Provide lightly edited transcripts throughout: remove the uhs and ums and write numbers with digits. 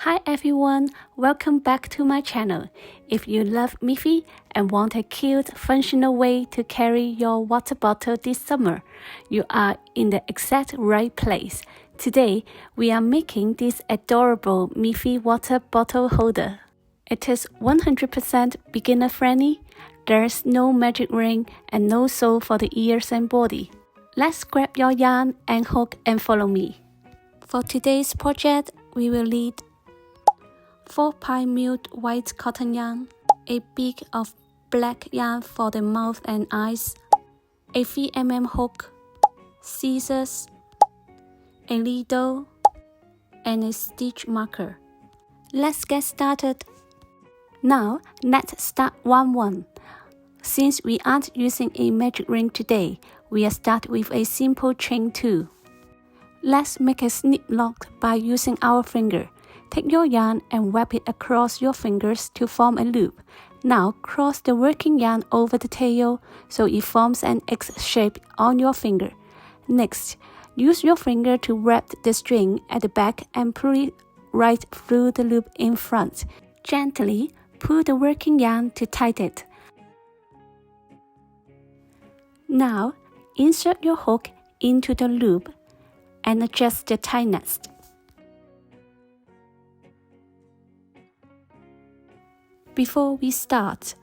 Hi everyone, welcome back to my channel. If you love Miffy and want a cute, functional way to carry your water bottle this summer, you are in the exact right place. Today, we are making this adorable Miffy water bottle holder. It is 100% beginner friendly, there's no magic ring and no sole for the ears and body. Let's grab your yarn and hook and follow me. For today's project, we will need 4 pine milled white cotton yarn, a bead of black yarn for the mouth and eyes, a 3mm hook, scissors, a needle, and a stitch marker. Let's get started. Now, let's start 1-1. Since we aren't using a magic ring today, we'll start with a simple chain 2. Let's make a snip knot by using our finger. Take your yarn and wrap it across your fingers to form a loop. Now cross the working yarn over the tail so it forms an X shape on your finger. Next, use your finger to wrap the string at the back and pull it right through the loop in front. Gently pull the working yarn to tighten it. Now, insert your hook into the loop and adjust the tightness. Before we start,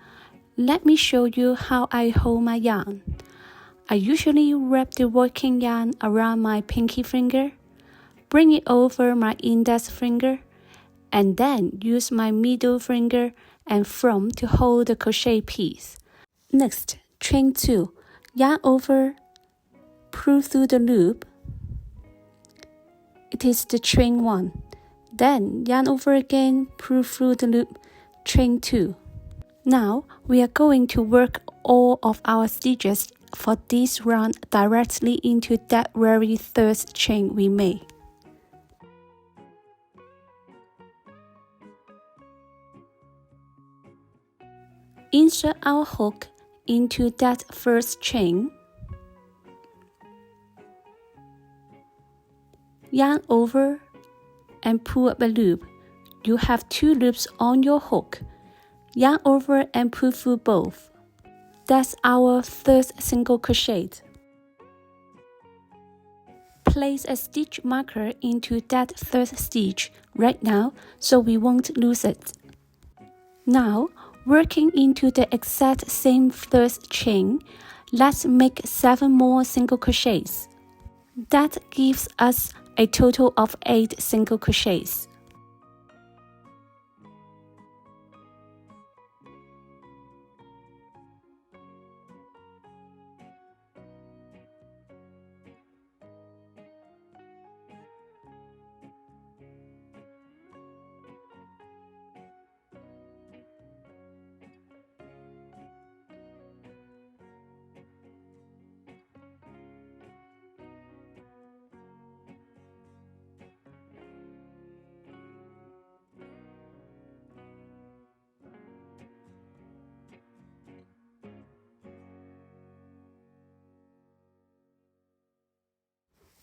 let me show you how I hold my yarn. I usually wrap the working yarn around my pinky finger, bring it over my index finger, and then use my middle finger and thumb to hold the crochet piece. Next, chain 2, yarn over, pull through the loop. It is the chain 1. Then yarn over again, pull through the loop, chain 2. Now we are going to work all of our stitches for this round directly into that very first chain we made. Insert our hook into that first chain. Yarn over and pull up a loop. You have 2 loops on your hook. Yarn over and pull through both. That's our first single crochet. Place a stitch marker into that first stitch right now so we won't lose it. Now, working into the exact same first chain, let's make 7 more single crochets. That gives us a total of 8 single crochets.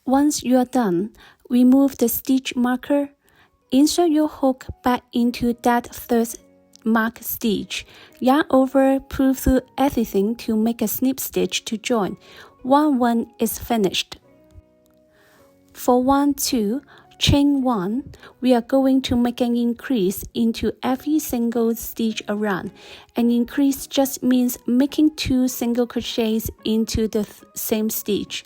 Once you are done, remove the stitch marker, insert your hook back into that first marked stitch, yarn over, pull through everything to make a snip stitch to join. 1-1 is finished. For 1-2, chain 1, we are going to make an increase into every single stitch around. An increase just means making 2 single crochets into the same stitch.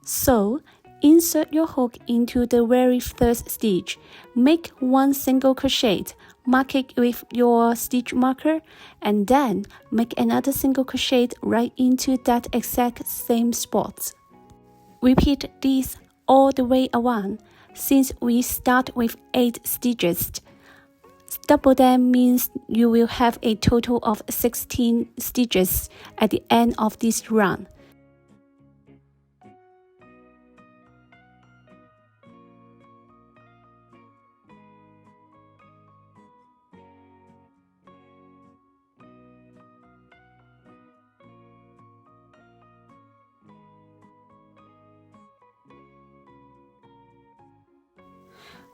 So, insert your hook into the very first stitch. Make 1 single crochet, mark it with your stitch marker, and then make another single crochet right into that exact same spot. Repeat this all the way around, since we start with 8 stitches. Double them means you will have a total of 16 stitches at the end of this round.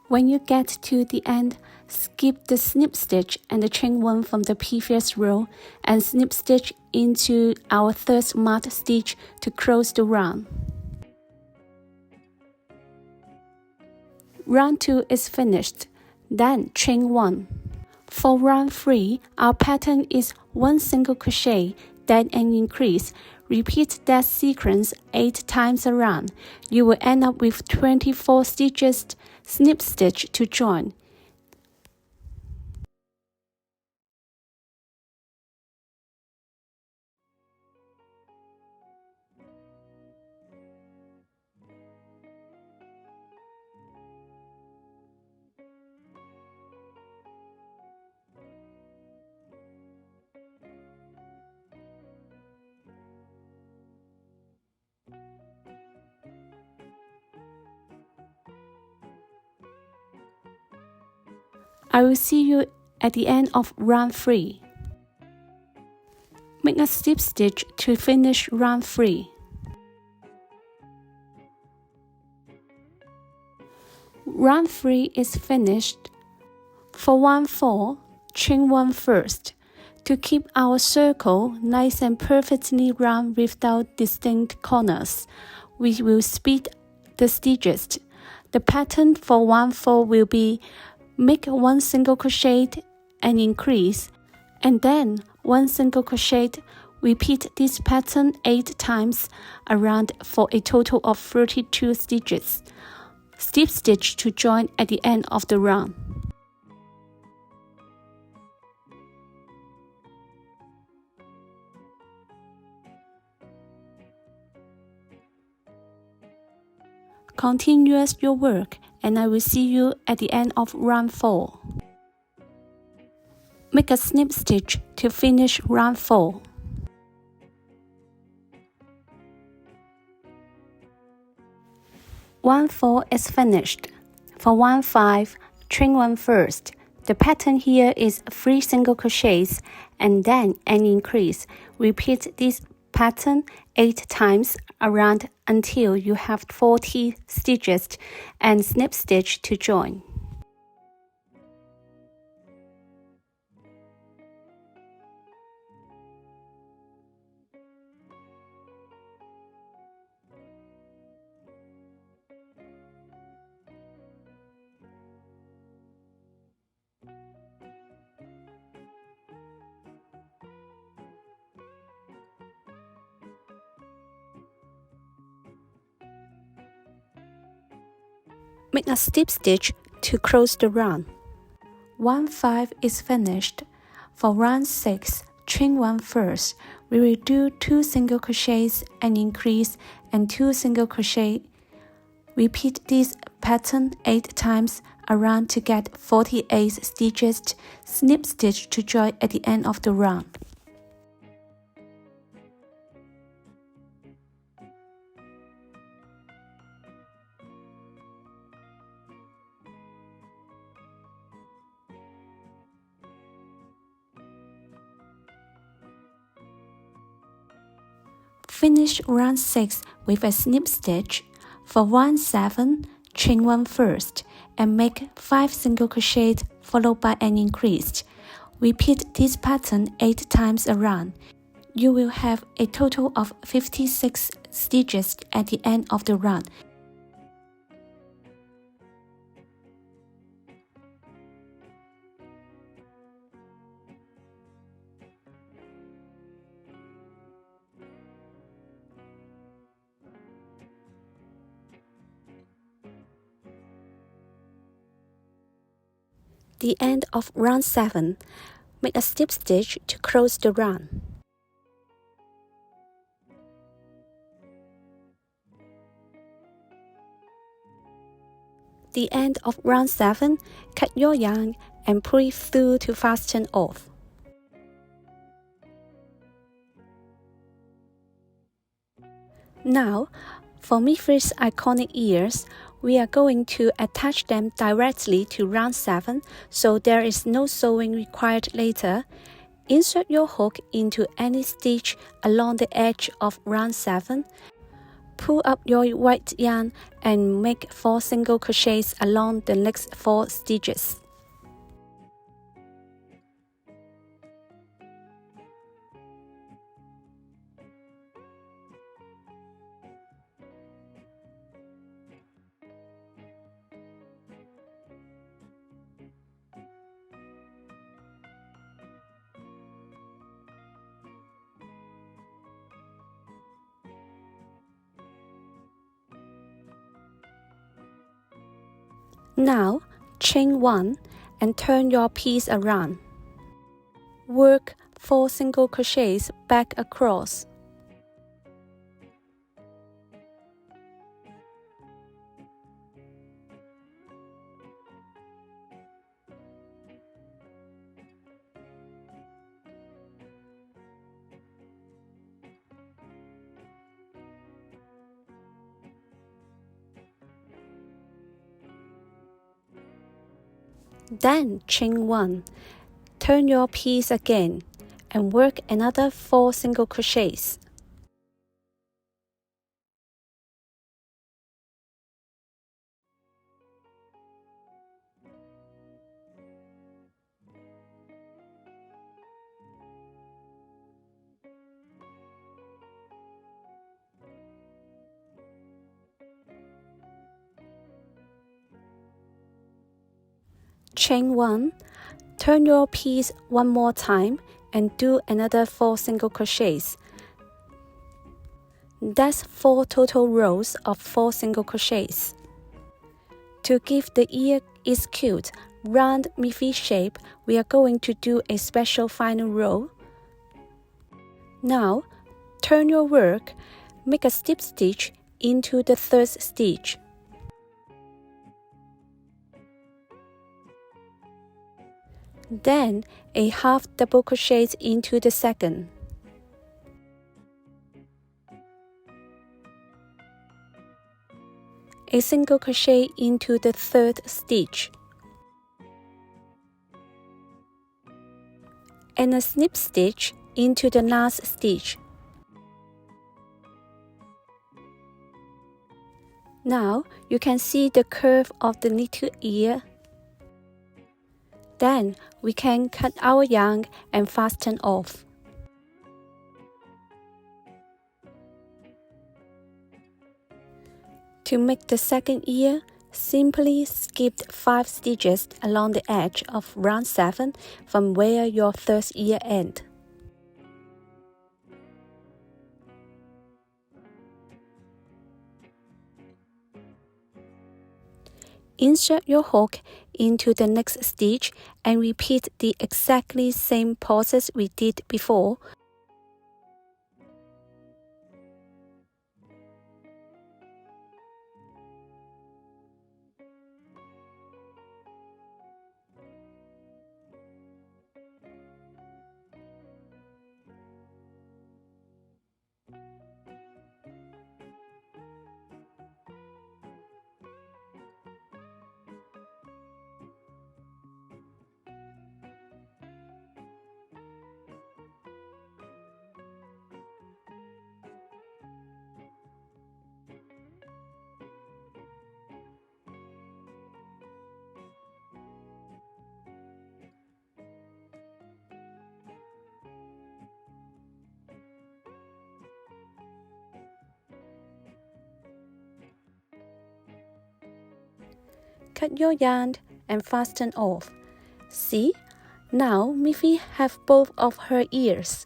When you get to the end, Skip the snip stitch and the chain 1 from the previous row and snip stitch into our third smart stitch to close the round. Round 2 is finished, then chain 1. For round 3, our pattern is 1 single crochet, then an increase. Repeat that sequence 8 times around. You will end up with 24 stitches, snip stitch to join. I will see you at the end of round 3. Make a slip stitch to finish round 3. Round 3 is finished. For round 4, chain 1 first. To keep our circle nice and perfectly round without distinct corners, we will speed the stitches. The pattern for round 4 will be make 1 single crochet and increase, and then 1 single crochet. Repeat this pattern 8 times around for a total of 32 stitches. Slip stitch to join at the end of the round. Continue your work, and I will see you at the end of round 4. Make a snip stitch to finish round 4. Round 4 is finished. For round 5, chain 1 first. The pattern here is 3 single crochets and then an increase. Repeat this pattern 8 times around until you have 40 stitches and snip stitch to join. Make a slip stitch to close the round. Round 5 is finished. For round 6, chain 1 first. We will do 2 single crochets and increase and 2 single crochet. Repeat this pattern 8 times around to get 48 stitches. Snip stitch to join at the end of the round. Finish round 6 with a snip stitch. For round 7, chain 1 first and make 5 single crochets followed by an increase. Repeat this pattern 8 times around. You will have a total of 56 stitches at the end of the round. The end of round 7. Make a slip stitch to close the round. The end of round 7, cut your yarn and pull it through to fasten off. Now, for Miffy's iconic ears, we are going to attach them directly to round 7, so there is no sewing required later. Insert your hook into any stitch along the edge of round 7. Pull up your white yarn and make 4 single crochets along the next 4 stitches. Now, chain 1 and turn your piece around. Work 4 single crochets back across. Then chain 1, turn your piece again and work another 4 single crochets. Chain 1, turn your piece one more time and do another 4 single crochets. That's 4 total rows of 4 single crochets. To give the ear its cute, round Miffy shape, we are going to do a special final row. Now, turn your work, make a slip stitch into the third stitch. Then a half double crochet into the second. A single crochet into the third stitch. And a slip stitch into the last stitch. Now you can see the curve of the little ear. Then we can cut our yarn and fasten off. To make the second ear, simply skip 5 stitches along the edge of round 7 from where your third ear ends. Insert your hook into the next stitch and repeat the exactly same process we did before. Cut your yarn and fasten off. See? Now Miffy have both of her ears.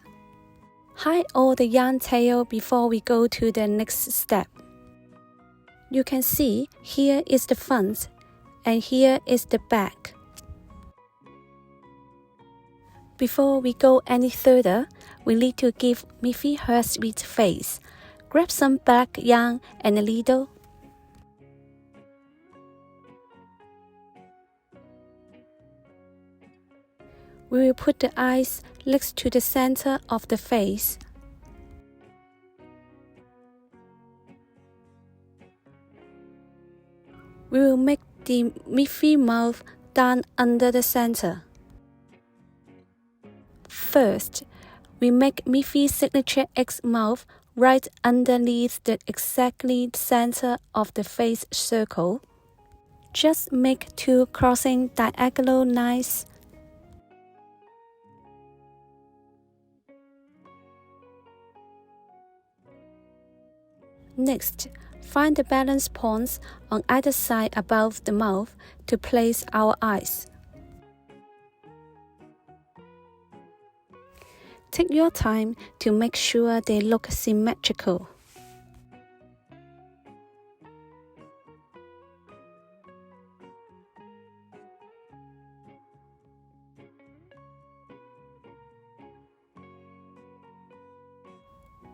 Hide all the yarn tail before we go to the next step. You can see here is the front and here is the back. Before we go any further, we need to give Miffy her sweet face. Grab some black yarn and a needle. We will put the eyes next to the center of the face. We will make the Miffy mouth down under the center. First, we make Miffy's signature X mouth right underneath the exactly center of the face circle. Just make 2 crossing diagonal lines. Next, find the balance points on either side above the mouth to place our eyes. Take your time to make sure they look symmetrical.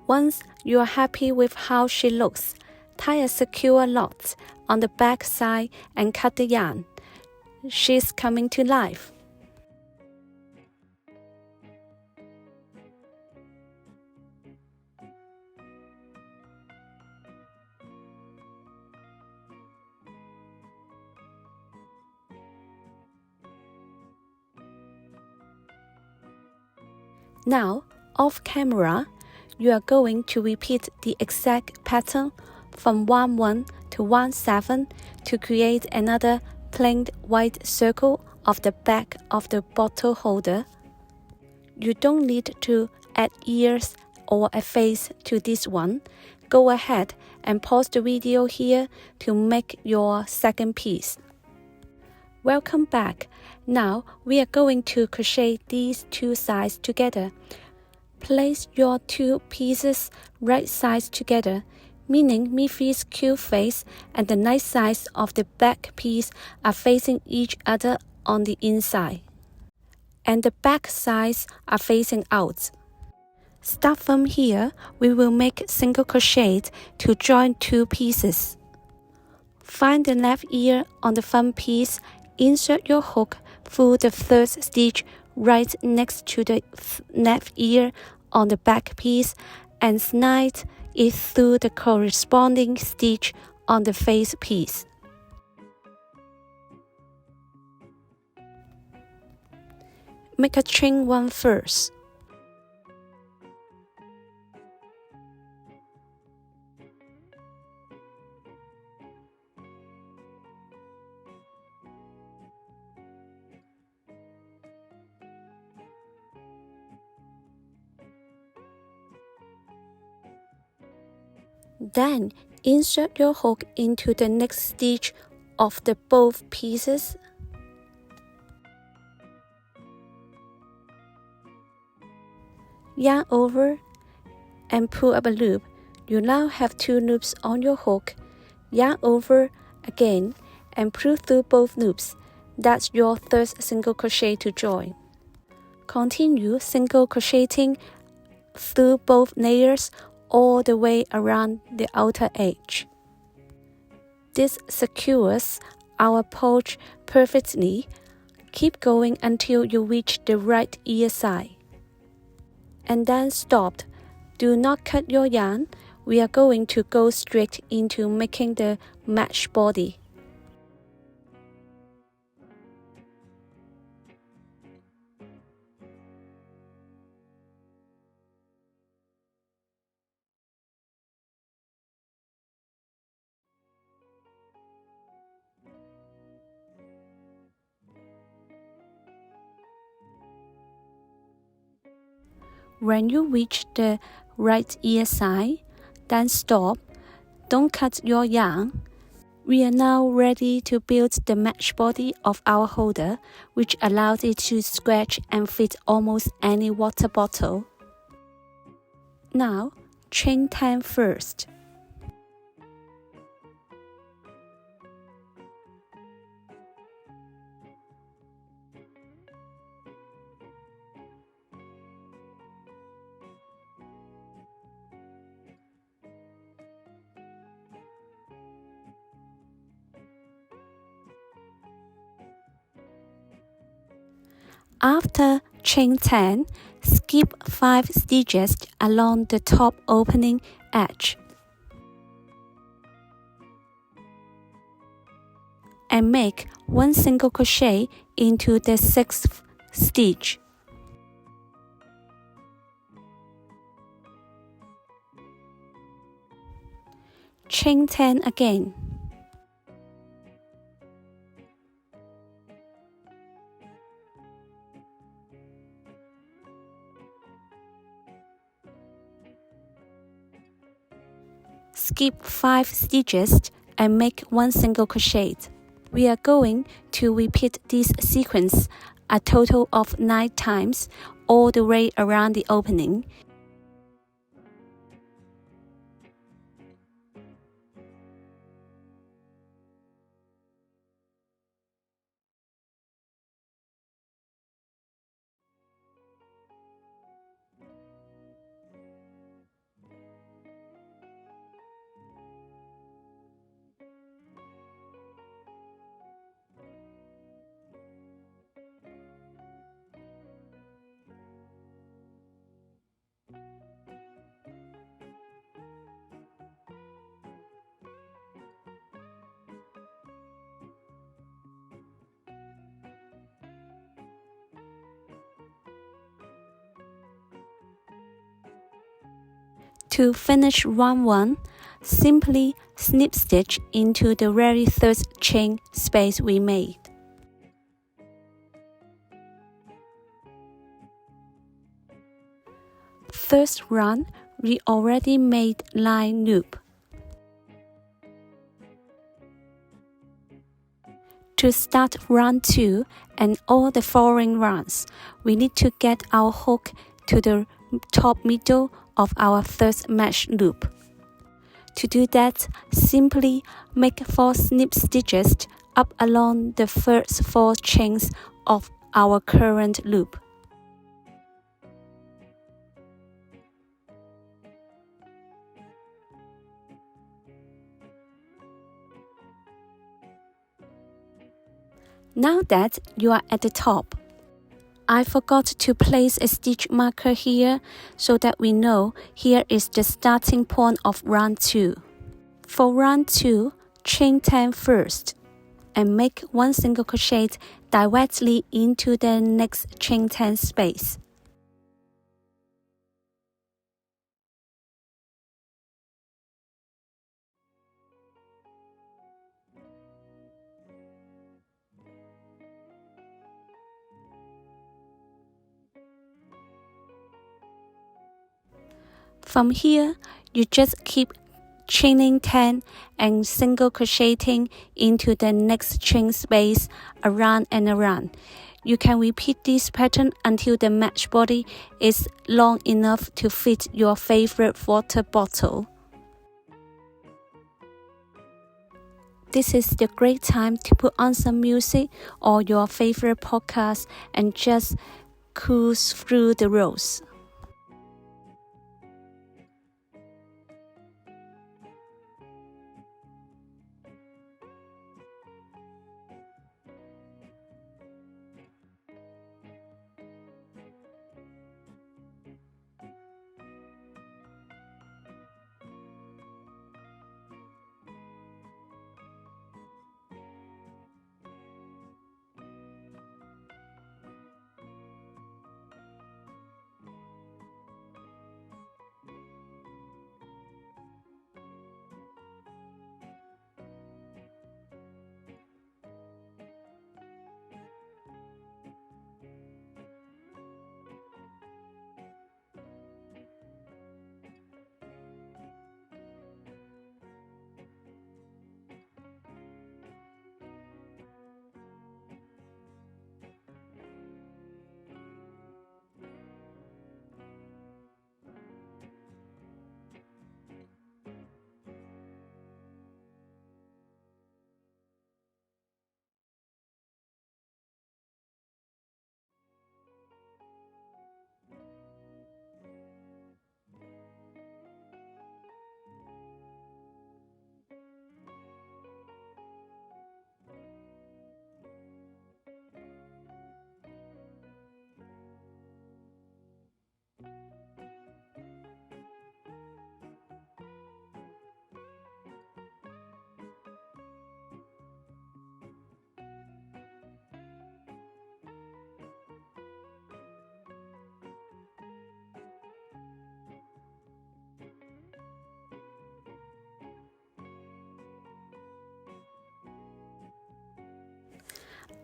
Once you are happy with how she looks, tie a secure knot on the back side and cut the yarn. She's coming to life. Now, off camera, you are going to repeat the exact pattern from 1-1 to 1-7 to create another plain white circle of the back of the bottle holder. You don't need to add ears or a face to this one. Go ahead and pause the video here to make your second piece. Welcome back. Now we are going to crochet these two sides together. Place your two pieces right sides together, meaning Miffy's cute face and the nice sides of the back piece are facing each other on the inside, and the back sides are facing out. Start from here. We will make single crochet to join two pieces. Find the left ear on the front piece. Insert your hook through the first stitch right next to the left ear on the back piece and slide it through the corresponding stitch on the face piece. Make a chain 1 first. Then insert your hook into the next stitch of the both pieces. Yarn over and pull up a loop. You now have 2 loops on your hook. Yarn over again and pull through both loops. That's your third single crochet to join. Continue single crocheting through both layers all the way around the outer edge. This secures our pouch perfectly. Keep going until you reach the right ear side. And then stop. Do not cut your yarn. We are going to go straight into making the mesh body. When you reach the right ear side, then stop. Don't cut your yarn. We are now ready to build the mesh body of our holder, which allows it to stretch and fit almost any water bottle. Now, chain 10 first. After chain 10, skip 5 stitches along the top opening edge and make 1 single crochet into the 6th stitch. Chain 10 again. Skip 5 stitches and make 1 single crochet. We are going to repeat this sequence a total of 9 times all the way around the opening. To finish round 1, simply snip stitch into the very first chain space we made. First round, we already made line loop. To start round 2 and all the following rounds, we need to get our hook to the top middle of our first mesh loop. To do that, simply make 4 snip stitches up along the first 4 chains of our current loop. Now that you are at the top, I forgot to place a stitch marker here so that we know here is the starting point of round 2. For round 2, chain 10 first and make 1 single crochet directly into the next chain 10 space. From here, you just keep chaining 10 and single crocheting into the next chain space around and around. You can repeat this pattern until the mesh body is long enough to fit your favorite water bottle. This is the great time to put on some music or your favorite podcast and just cruise through the rows.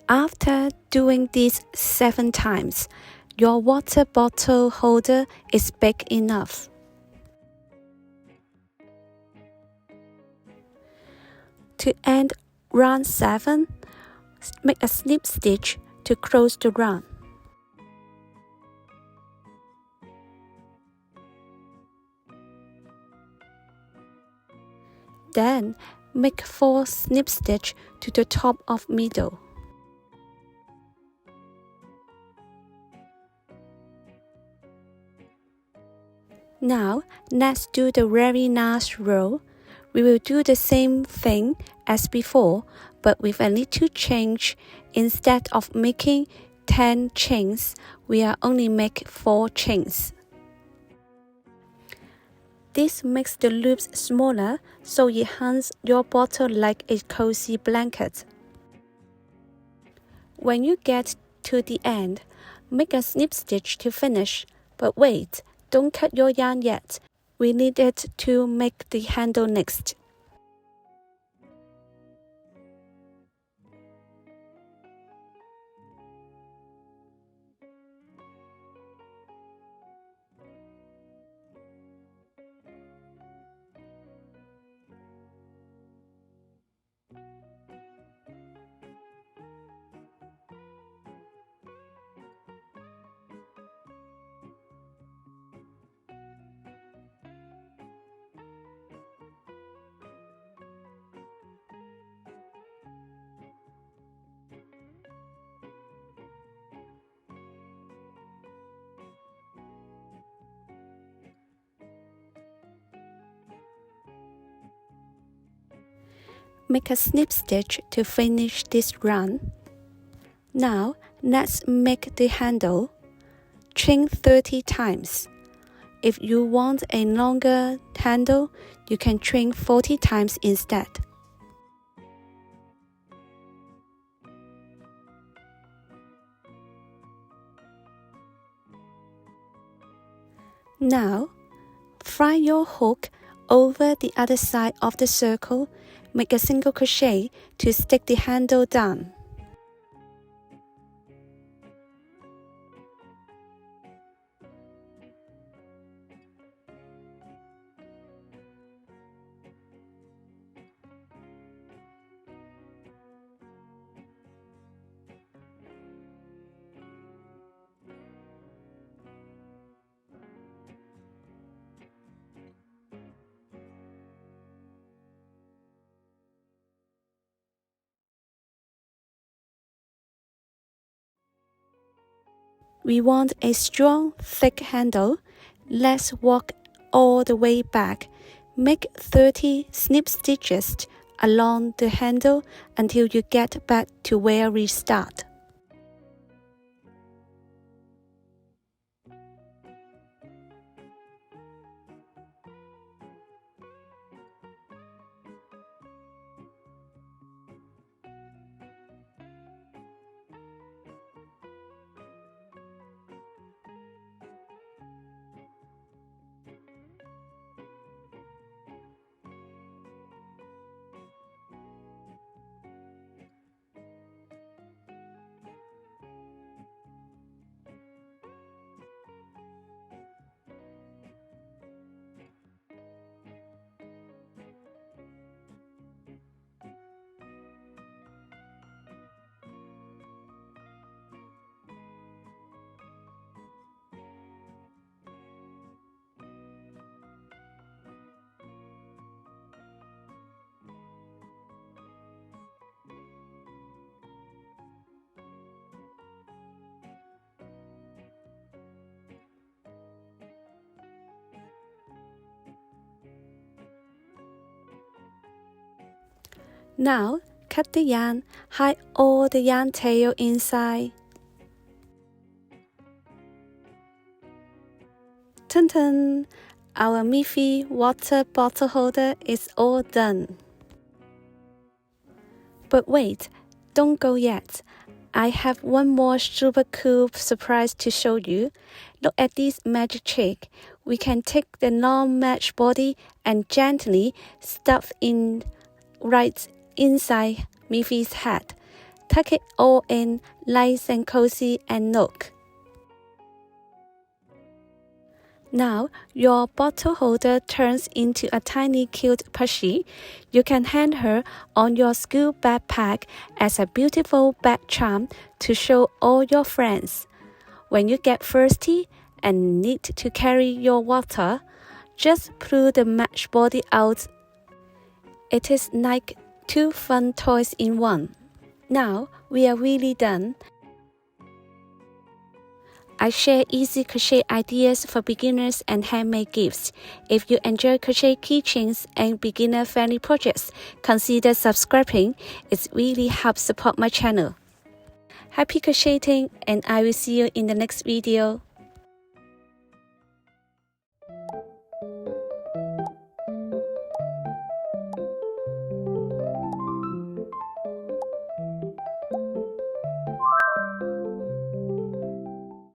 After doing this 7 times, your water bottle holder is big enough. To end round 7, make a slip stitch to close the round. Then make 4 slip stitch to the top of middle. Now, let's do the very last row. We will do the same thing as before, but with a little change. Instead of making 10 chains, we are only make 4 chains. This makes the loops smaller, so it hangs your bottle like a cozy blanket. When you get to the end, make a snip stitch to finish, but wait, don't cut your yarn yet. we needed to make the handle next. Make a snip stitch to finish this run. Now, let's make the handle. Chain 30 times. If you want a longer handle, you can chain 40 times instead. Now, fly your hook over the other side of the circle. Make a single crochet to stick the handle down. We want a strong, thick handle. Let's walk all the way back. Make 30 snip stitches along the handle until you get back to where we start. Now, cut the yarn, hide all the yarn tail inside. Dun-dun! Our Miffy water bottle holder is all done. But wait, don't go yet. I have one more super cool surprise to show you. Look at this magic trick. We can take the non-matched body and gently stuff in right inside Miffy's head. Tuck it all in, nice and cozy, and look. Now, your bottle holder turns into a tiny cute plushie. You can hang her on your school backpack as a beautiful bag charm to show all your friends. When you get thirsty and need to carry your water, just pull the match body out. It is like two fun toys in one. Now, we are really done. I share easy crochet ideas for beginners and handmade gifts. If you enjoy crochet keychains and beginner-friendly projects, consider subscribing. It really helps support my channel. Happy crocheting, and I will see you in the next video.